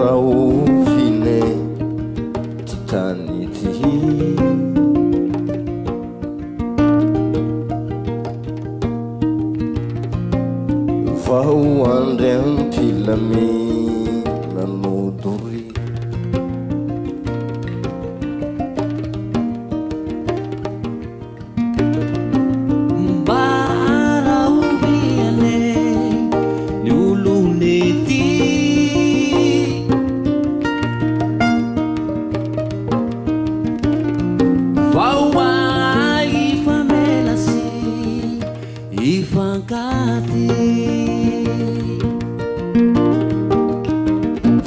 raovine ty tany ty vao andre ampilamina nodory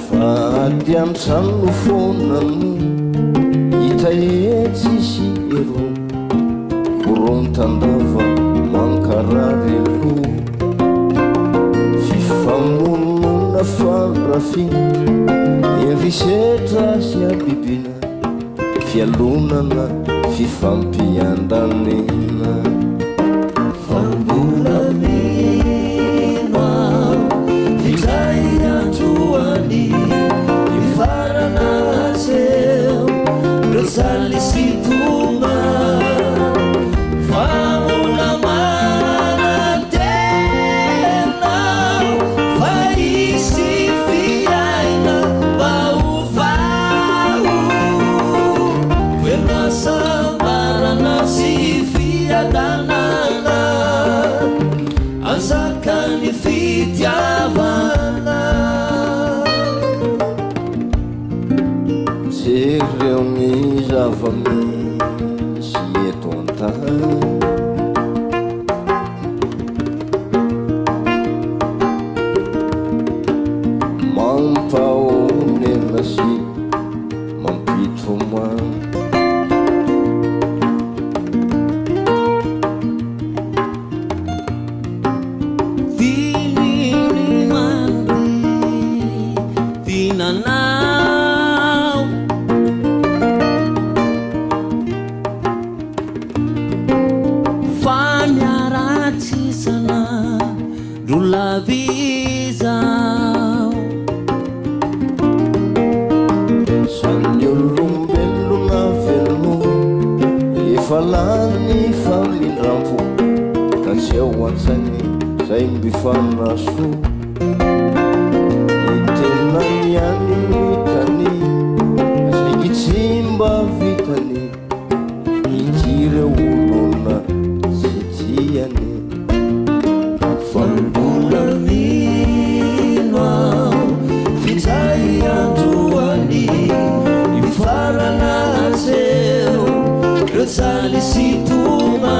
Fady antrano fonano hita tsisy ero korontandava mankarary lo fifamonona farafina erisetra sy abibina fialonana fifampiandanina fambolamina fizay androany ifarana seo resaly situma famolamana tena fa isy fiaina baovao veloasambarana sy fiadanana azakany fitiavana jereo ny zava-misy eto an-tany mampaonena sy mampitoma sanyolombelona velmo efa lany famindrampo ka tsy ao antsany zay mbifanaso ny tenany any vitany saiki tsy mba vitany itire olona tsy tiany fambolamino fizay androany ifarana seo resaly situma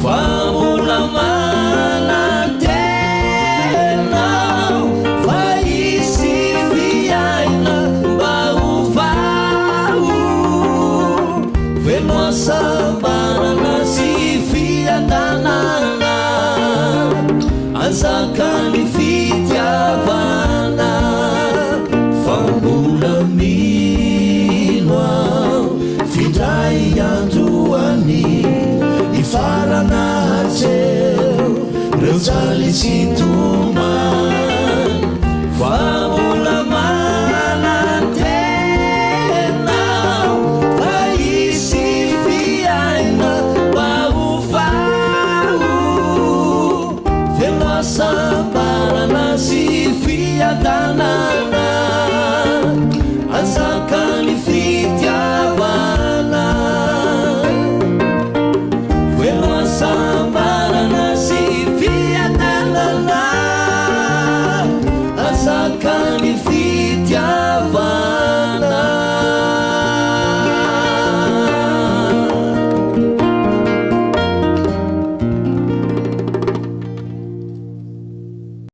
famolamana tena fa isy fiaina baovao veloasambarana sy fiadanana azakany fitiavana fambolamino findray androany ifarana seo resaly situma famolamana tena fa isy fiaina baovao veloasamba